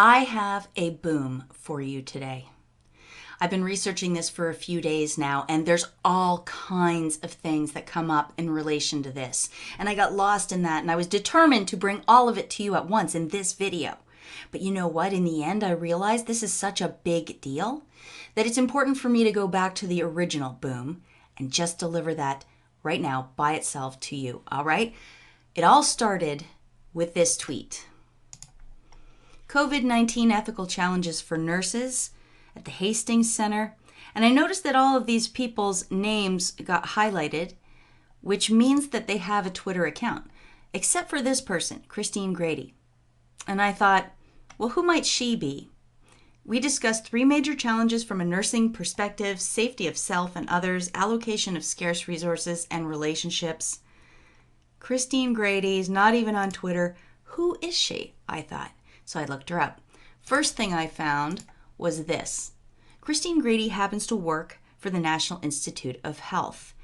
I have a boom for you today. I've been researching this for a few days now, and there's all kinds of things that come up in relation to this. And I got lost in that, and I was determined to bring all of it to you at once in this video. But you know what? In the end, I realized this is such a big deal that it's important for me to go back to the original boom and just deliver that right now by itself to you, all right? It all started with this tweet. COVID-19 ethical challenges for nurses at the Hastings Center. And I noticed that all of these people's names got highlighted, which means that they have a Twitter account, except for this person, Christine Grady. And I thought, well, who might she be? We discussed 3 major challenges from a nursing perspective: safety of self and others, allocation of scarce resources, and relationships. Christine Grady's not even on Twitter. Who is she? I thought. So I looked her up. First thing I found was this. Christine Grady happens to work for the National Institute of Health.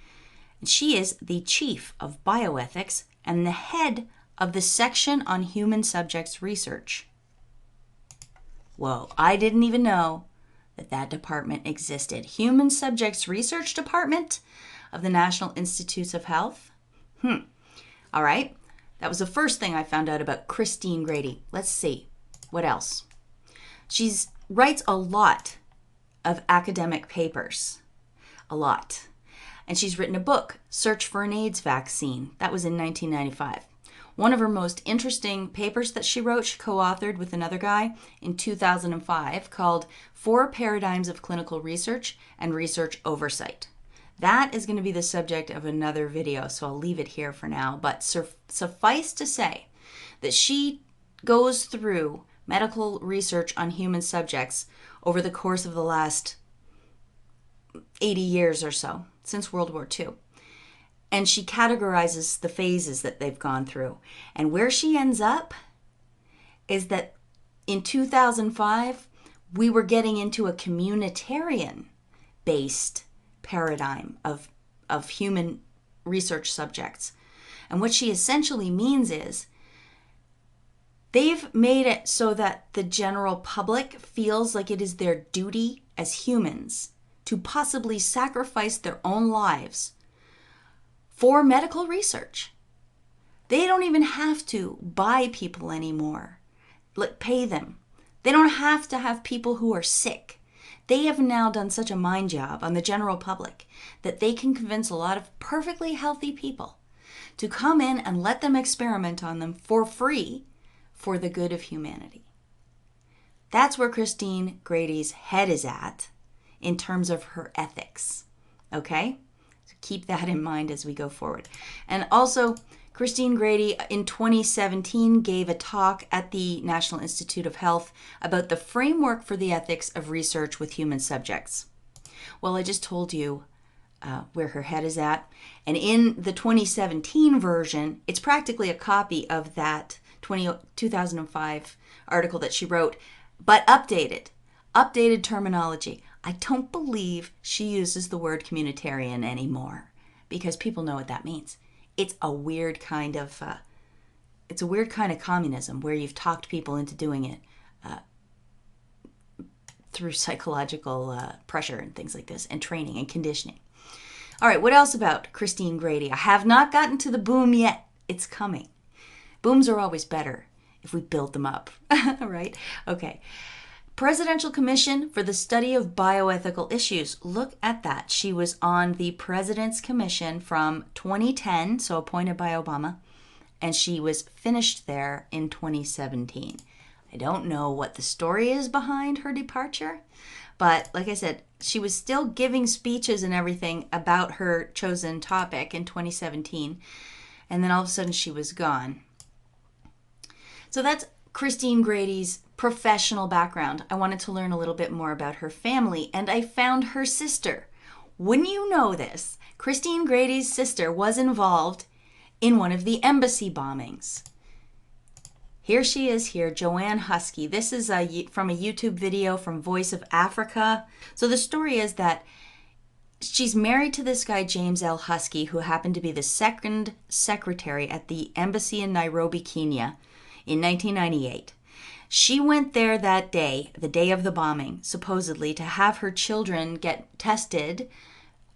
And she is the chief of bioethics and the head of the section on human subjects research. Whoa, I didn't even know that department existed. Human Subjects Research Department of the National Institutes of Health? All right, that was the first thing I found out about Christine Grady. Let's see, what else? She writes a lot of academic papers, a lot. And she's written a book, Search for an AIDS Vaccine. That was in 1995. One of her most interesting papers that she wrote, she co-authored with another guy in 2005, called 4 Paradigms of Clinical Research and Research Oversight. That is going to be the subject of another video, so I'll leave it here for now. But suffice to say that she goes through medical research on human subjects over the course of the last 80 years or so, since World War II. And she categorizes the phases that they've gone through. And where she ends up is that in 2005, we were getting into a communitarian-based paradigm of human research subjects. And what she essentially means is they've made it so that the general public feels like it is their duty as humans to possibly sacrifice their own lives for medical research. They don't even have to buy people anymore, like pay them. They don't have to have people who are sick. They have now done such a mind job on the general public that they can convince a lot of perfectly healthy people to come in and let them experiment on them for free for the good of humanity. That's where Christine Grady's head is at in terms of her ethics, okay? So keep that in mind as we go forward. And also, Christine Grady in 2017 gave a talk at the National Institute of Health about the framework for the ethics of research with human subjects. Well, I just told you where her head is at. And in the 2017 version, it's practically a copy of that 2005 article that she wrote, but updated terminology. I don't believe she uses the word communitarian anymore because people know what that means. It's a weird kind of communism where you've talked people into doing it through psychological pressure and things like this, and training and conditioning. All right, what else about Christine Grady? I have not gotten to the boom yet. It's coming. Booms are always better if we build them up, right? Okay. Presidential Commission for the Study of Bioethical Issues. Look at that. She was on the President's Commission from 2010, so appointed by Obama, and she was finished there in 2017. I don't know what the story is behind her departure, but like I said, she was still giving speeches and everything about her chosen topic in 2017, and then all of a sudden she was gone. So that's Christine Grady's professional background. I wanted to learn a little bit more about her family, and I found her sister. Wouldn't you know this? Christine Grady's sister was involved in one of the embassy bombings. Here she is here, Joanne Husky. This is from a YouTube video from Voice of Africa. So the story is that she's married to this guy, James L. Husky, who happened to be the second secretary at the embassy in Nairobi, Kenya in 1998. She went there that day, the day of the bombing, supposedly, to have her children get tested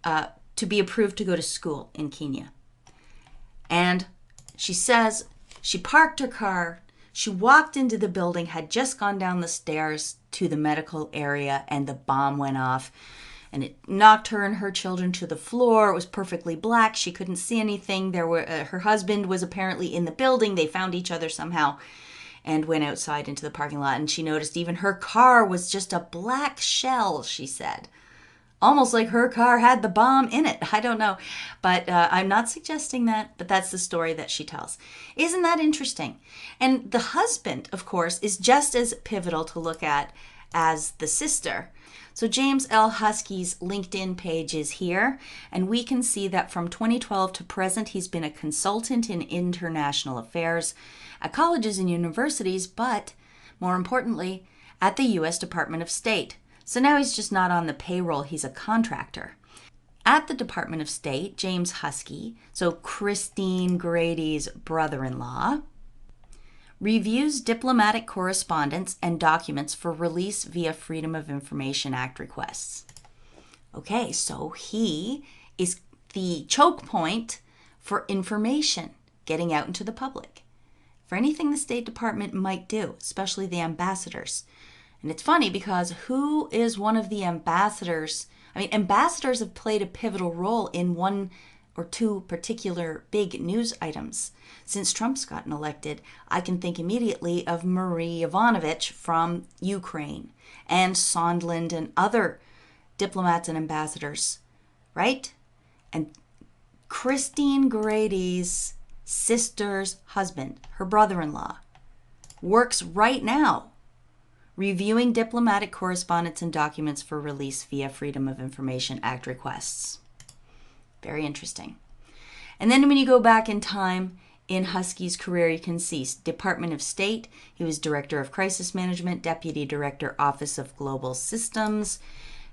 to be approved to go to school in Kenya. And she says she parked her car, she walked into the building, had just gone down the stairs to the medical area, and the bomb went off. And it knocked her and her children to the floor. It was perfectly black. She couldn't see anything. Her husband was apparently in the building. They found each other somehow and went outside into the parking lot. And she noticed even her car was just a black shell, she said. Almost like her car had the bomb in it. I don't know. But I'm not suggesting that, but that's the story that she tells. Isn't that interesting? And the husband, of course, is just as pivotal to look at as the sister. So James L. Husky's LinkedIn page is here, and we can see that from 2012 to present, he's been a consultant in international affairs at colleges and universities, but more importantly, at the U.S. Department of State. So now he's just not on the payroll, he's a contractor. At the Department of State, James Husky, so Christine Grady's brother-in-law, reviews diplomatic correspondence and documents for release via Freedom of Information Act requests. Okay, so he is the choke point for information getting out into the public, for anything the State Department might do, especially the ambassadors. And it's funny because who is one of the ambassadors? I mean, ambassadors have played a pivotal role in one or two particular big news items. Since Trump's gotten elected, I can think immediately of Marie Yovanovitch from Ukraine and Sondland and other diplomats and ambassadors, right? And Christine Grady's sister's husband, her brother-in-law, works right now reviewing diplomatic correspondence and documents for release via Freedom of Information Act requests. Very interesting. And then when you go back in time in Husky's career, you can see Department of State. He was Director of Crisis Management, Deputy Director, Office of Global Systems.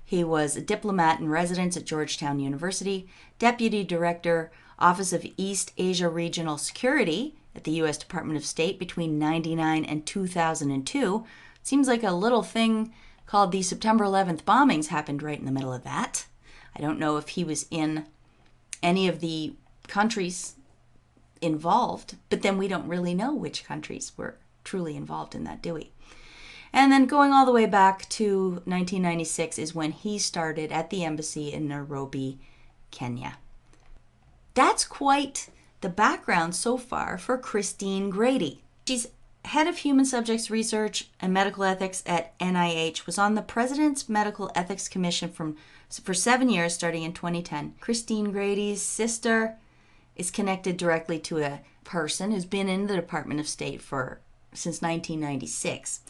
He was a diplomat in residence at Georgetown University, Deputy Director, Office of East Asia Regional Security at the U.S. Department of State between 1999 and 2002. Seems like a little thing called the September 11th bombings happened right in the middle of that. I don't know if he was in any of the countries involved, but then we don't really know which countries were truly involved in that, do we? And then going all the way back to 1996 is when he started at the embassy in Nairobi, Kenya. That's quite the background so far for Christine Grady. She's head of human subjects research and medical ethics at NIH, was on the President's Medical Ethics Commission for 7 years, starting in 2010. Christine Grady's sister is connected directly to a person who's been in the Department of State since 1996.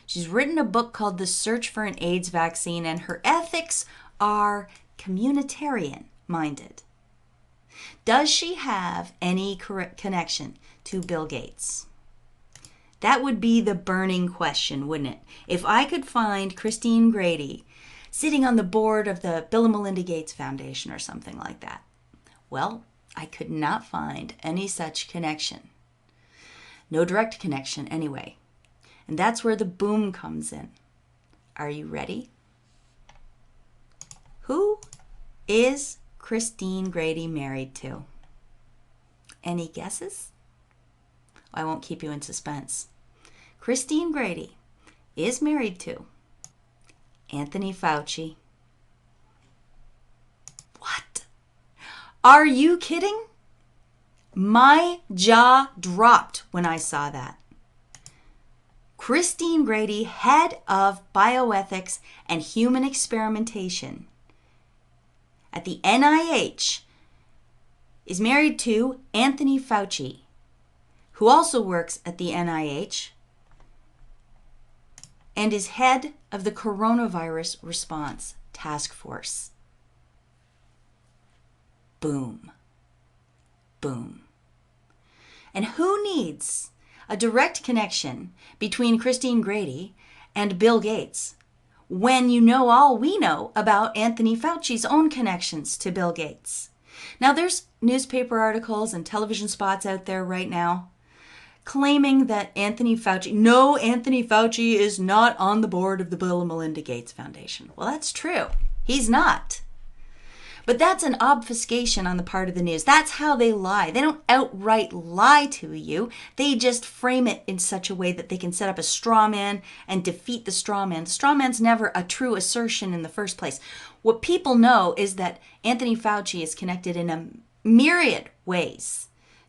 She's written a book called The Search for an AIDS Vaccine, and her ethics are communitarian-minded. Does she have any connection to Bill Gates? That would be the burning question, wouldn't it? If I could find Christine Grady sitting on the board of the Bill and Melinda Gates Foundation or something like that. Well, I could not find any such connection. No direct connection anyway. And that's where the boom comes in. Are you ready? Who is Christine Grady married to? Any guesses? I won't keep you in suspense. Christine Grady is married to Anthony Fauci. What? Are you kidding? My jaw dropped when I saw that. Christine Grady, head of bioethics and human experimentation at the NIH, is married to Anthony Fauci, who also works at the NIH and is head of the Coronavirus Response Task Force. Boom. Boom. And who needs a direct connection between Christine Grady and Bill Gates when you know all we know about Anthony Fauci's own connections to Bill Gates? Now, there's newspaper articles and television spots out there right now claiming that Anthony Fauci is not on the board of the Bill and Melinda Gates Foundation. Well, that's true. He's not. But that's an obfuscation on the part of the news. That's how they lie. They don't outright lie to you. They just frame it in such a way that they can set up a straw man and defeat the straw man. The straw man's never a true assertion in the first place. What people know is that Anthony Fauci is connected in a myriad ways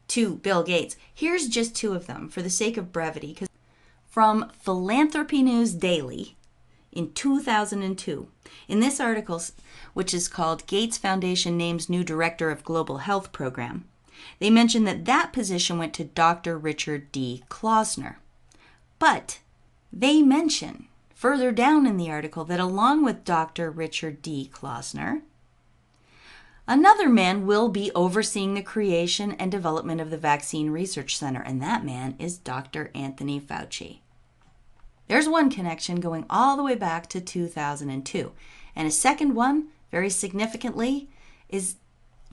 to Bill Gates. Here's just two of them for the sake of brevity. From Philanthropy News Daily in 2002. In this article, which is called Gates Foundation Names New Director of Global Health Program, they mention that position went to Dr. Richard D. Klausner. But they mention further down in the article that along with Dr. Richard D. Klausner, another man will be overseeing the creation and development of the Vaccine Research Center, and that man is Dr. Anthony Fauci. There's one connection going all the way back to 2002. And a second one, very significantly, is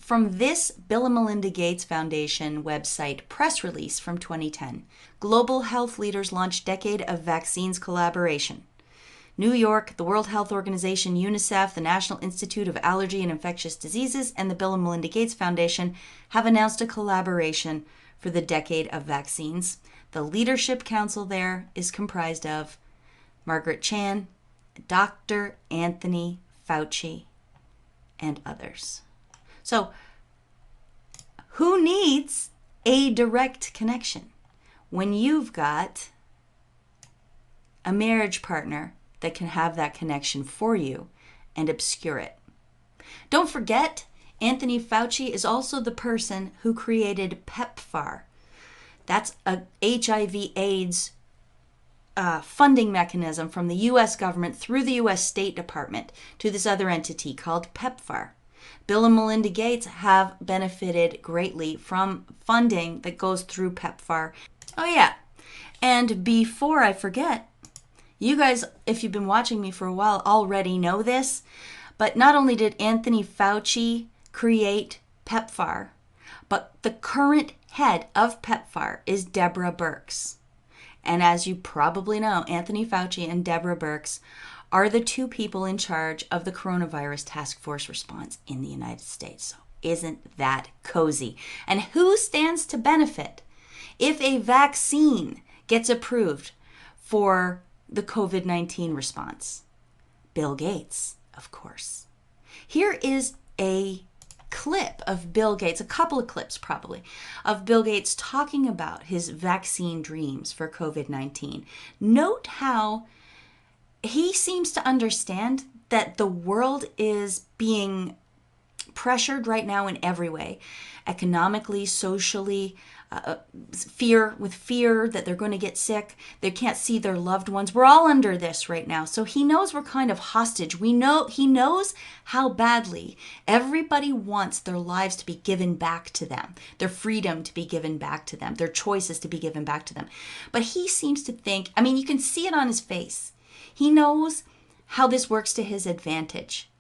from this Bill and Melinda Gates Foundation website press release from 2010. Global health leaders launch decade of vaccines collaboration. New York, the World Health Organization, UNICEF, the National Institute of Allergy and Infectious Diseases, and the Bill and Melinda Gates Foundation have announced a collaboration for the decade of vaccines. The leadership council there is comprised of Margaret Chan, Dr. Anthony Fauci, and others. So, who needs a direct connection when you've got a marriage partner that can have that connection for you and obscure it? Don't forget, Anthony Fauci is also the person who created PEPFAR. That's a HIV/AIDS funding mechanism from the U.S. government through the U.S. State Department to this other entity called PEPFAR. Bill and Melinda Gates have benefited greatly from funding that goes through PEPFAR. Oh yeah, and before I forget, you guys, if you've been watching me for a while, already know this, but not only did Anthony Fauci create PEPFAR, but the current head of PEPFAR is Deborah Birx. And as you probably know, Anthony Fauci and Deborah Birx are the two people in charge of the coronavirus task force response in the United States. So isn't that cozy? And who stands to benefit if a vaccine gets approved for the COVID-19 response? Bill Gates, of course. Here is a clip of Bill Gates, a couple of clips probably, of Bill Gates talking about his vaccine dreams for COVID-19. Note how he seems to understand that the world is being pressured right now in every way, economically, socially, fear that they're going to get sick. They can't see their loved ones. We're all under this right now. So he knows we're kind of hostage. He knows how badly everybody wants their lives to be given back to them, their freedom to be given back to them, their choices to be given back to them. But he seems to think, I mean, you can see it on his face. He knows how this works to his advantage.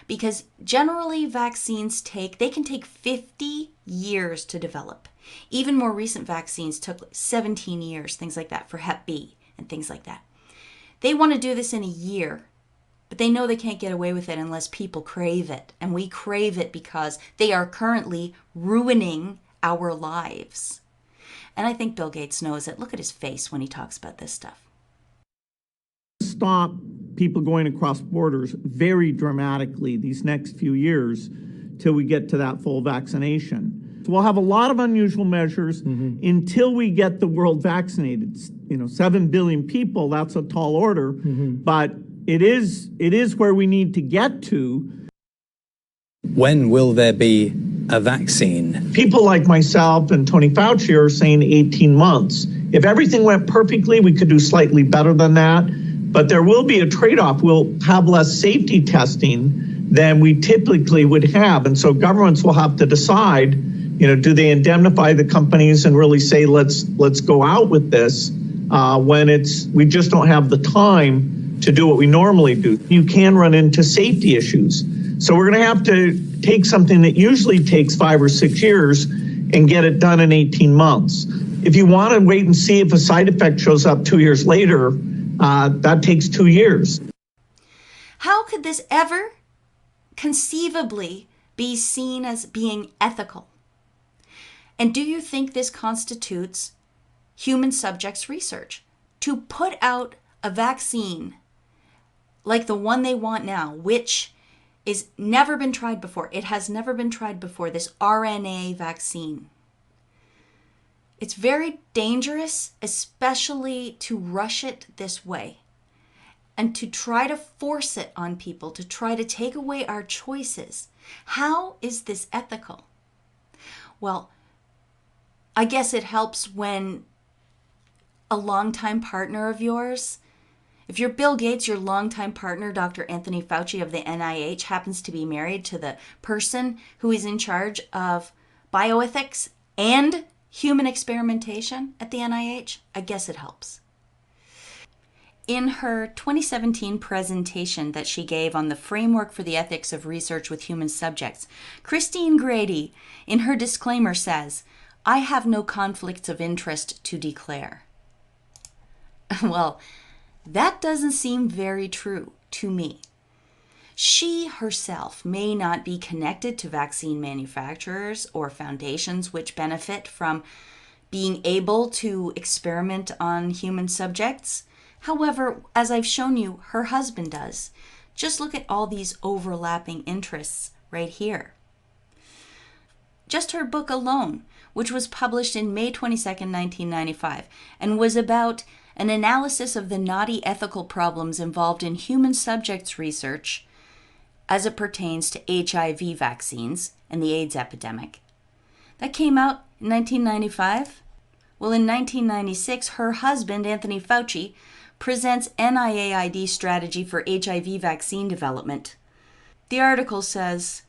Because generally vaccines can take 50 years to develop. Even more recent vaccines took 17 years, things like that, for Hep B and things like that. They want to do this in a year, but they know they can't get away with it unless people crave it. And we crave it because they are currently ruining our lives. And I think Bill Gates knows it. Look at his face when he talks about this stuff. Stop people going across borders very dramatically these next few years till we get to that full vaccination. So we'll have a lot of unusual measures until we get the world vaccinated. 7 billion people, that's a tall order, but it is where we need to get to. When will there be a vaccine? People like myself and Tony Fauci are saying 18 months. If everything went perfectly, we could do slightly better than that. But there will be a trade-off. We'll have less safety testing than we typically would have. And so governments will have to decide, do they indemnify the companies and really say, let's go out with this when we just don't have the time to do what we normally do. You can run into safety issues. So we're going to have to take something that usually takes 5 or 6 years and get it done in 18 months. If you want to wait and see if a side effect shows up 2 years later, that takes 2 years. How could this ever conceivably be seen as being ethical? And do you think this constitutes human subjects research? To put out a vaccine like the one they want now, which is never been tried before. It has never been tried before, this RNA vaccine. It's very dangerous, especially to rush it this way and to try to force it on people, to try to take away our choices. How is this ethical? Well, I guess it helps when a longtime partner of yours, if you're Bill Gates, your longtime partner, Dr. Anthony Fauci of the NIH, happens to be married to the person who is in charge of bioethics and human experimentation at the NIH, I guess it helps. In her 2017 presentation that she gave on the framework for the ethics of research with human subjects, Christine Grady, in her disclaimer, says, "I have no conflicts of interest to declare." Well, that doesn't seem very true to me. She herself may not be connected to vaccine manufacturers or foundations which benefit from being able to experiment on human subjects. However, as I've shown you, her husband does. Just look at all these overlapping interests right here. Just her book alone, which was published in May 22nd, 1995, and was about an analysis of the knotty ethical problems involved in human subjects research as it pertains to HIV vaccines and the AIDS epidemic. That came out in 1995. Well, in 1996, her husband, Anthony Fauci, presents NIAID strategy for HIV vaccine development. The article says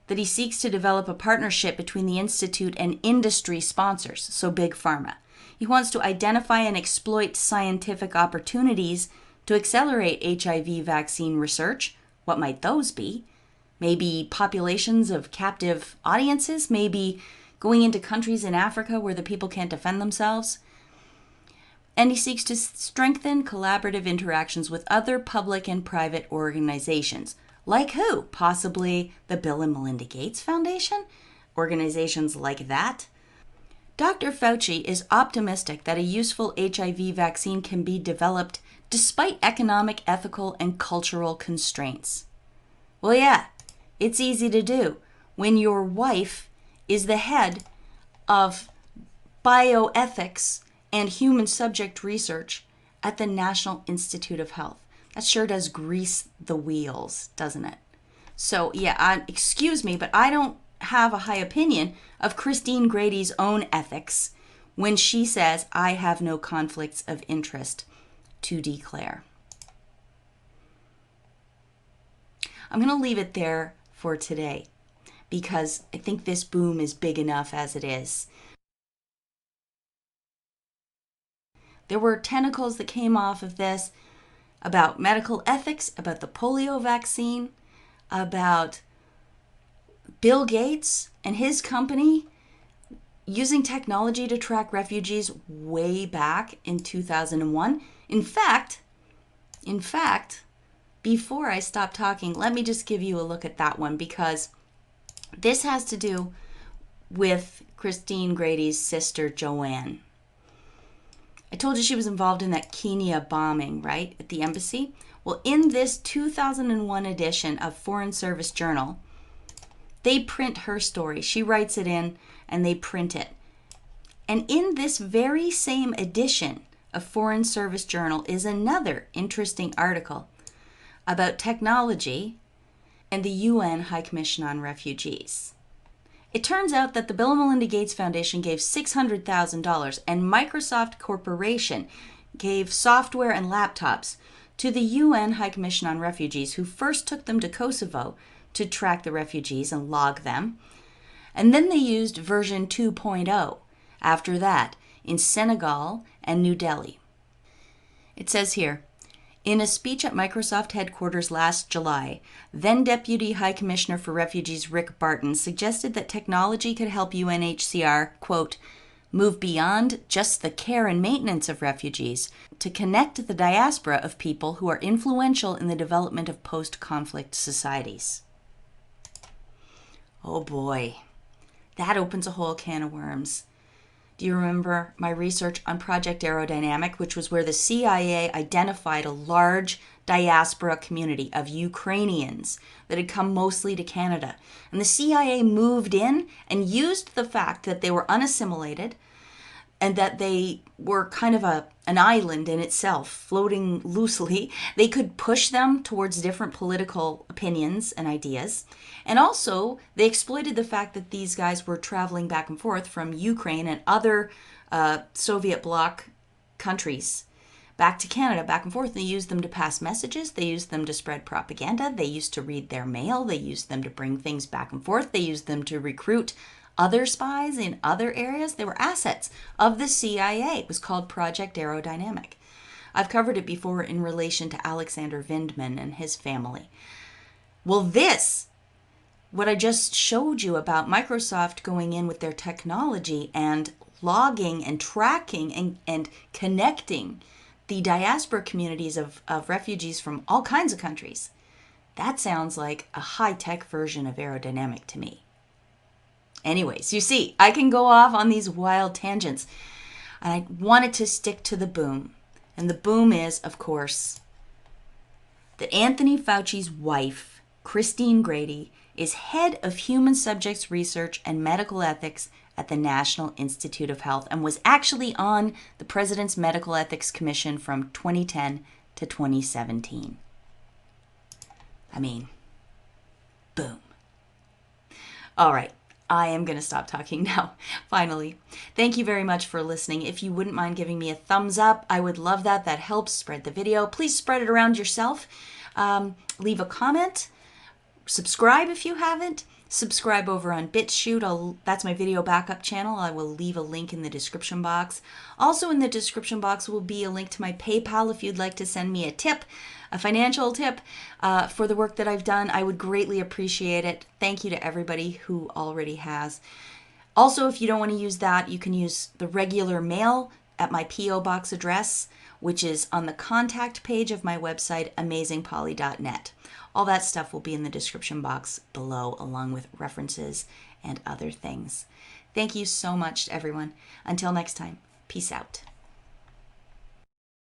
that he seeks to develop a partnership between the institute and industry sponsors, so Big Pharma. He wants to identify and exploit scientific opportunities to accelerate HIV vaccine research. What might those be? Maybe populations of captive audiences? Maybe going into countries in Africa where the people can't defend themselves? And he seeks to strengthen collaborative interactions with other public and private organizations. Like who? Possibly the Bill and Melinda Gates Foundation? Organizations like that? Dr. Fauci is optimistic that a useful HIV vaccine can be developed despite economic, ethical, and cultural constraints. Well, yeah, it's easy to do when your wife is the head of bioethics and human subject research at the National Institute of Health. That sure does grease the wheels, doesn't it? So, yeah, excuse me, but I don't have a high opinion of Christine Grady's own ethics when she says, "I have no conflicts of interest to declare." I'm going to leave it there for today because I think this boom is big enough as it is. There were tentacles that came off of this about medical ethics, about the polio vaccine, about Bill Gates and his company using technology to track refugees way back in 2001. In fact, before I stop talking, let me just give you a look at that one because this has to do with Christine Grady's sister, Joanne. I told you she was involved in that Kenya bombing, right, at the embassy? Well, in this 2001 edition of Foreign Service Journal, they print her story. She writes it in and they print it. And in this very same edition of Foreign Service Journal is another interesting article about technology and the UN High Commission on Refugees. It turns out that the Bill and Melinda Gates Foundation gave $600,000 and Microsoft Corporation gave software and laptops to the UN High Commission on Refugees, who first took them to Kosovo to track the refugees and log them. And then they used version 2.0 after that in Senegal and New Delhi. It says here, In a speech at Microsoft headquarters last July, then Deputy High Commissioner for Refugees Rick Barton suggested that technology could help UNHCR, quote, move beyond just the care and maintenance of refugees to connect the diaspora of people who are influential in the development of post-conflict societies. Oh boy, that opens a whole can of worms. Do you remember my research on Project Aerodynamic, which was where the CIA identified a large diaspora community of Ukrainians that had come mostly to Canada? And the CIA moved in and used the fact that they were unassimilated and that they were kind of an island in itself, floating loosely. They could push them towards different political opinions and ideas. And also, they exploited the fact that these guys were traveling back and forth from Ukraine and other Soviet bloc countries back to Canada, back and forth. They used them to pass messages. They used them to spread propaganda. They used to read their mail. They used them to bring things back and forth. They used them to recruit other spies in other areas. They were assets of the CIA. It was called Project Aerodynamic. I've covered it before in relation to Alexander Vindman and his family. Well, this, what I just showed you about Microsoft going in with their technology and logging and tracking and connecting the diaspora communities of refugees from all kinds of countries, that sounds like a high-tech version of aerodynamic to me. Anyways, you see, I can go off on these wild tangents. And I wanted to stick to the boom. And the boom is, of course, that Anthony Fauci's wife, Christine Grady, is head of human subjects research and medical ethics at the National Institute of Health and was actually on the President's Medical Ethics Commission from 2010 to 2017. I mean, boom. All right. I am going to stop talking now, finally. Thank you very much for listening. If you wouldn't mind giving me a thumbs up, I would love that. That helps spread the video. Please spread it around yourself. Leave a comment. Subscribe if you haven't. Subscribe over on BitChute. That's my video backup channel. I will leave a link in the description box. Also in the description box will be a link to my PayPal if you'd like to send me a tip, a financial tip for the work that I've done. I would greatly appreciate it. Thank you to everybody who already has. Also, if you don't want to use that, you can use the regular mail at my P.O. Box address, which is on the contact page of my website, amazingpoly.net. All that stuff will be in the description box below, along with references and other things. Thank you so much, everyone. Until next time, peace out.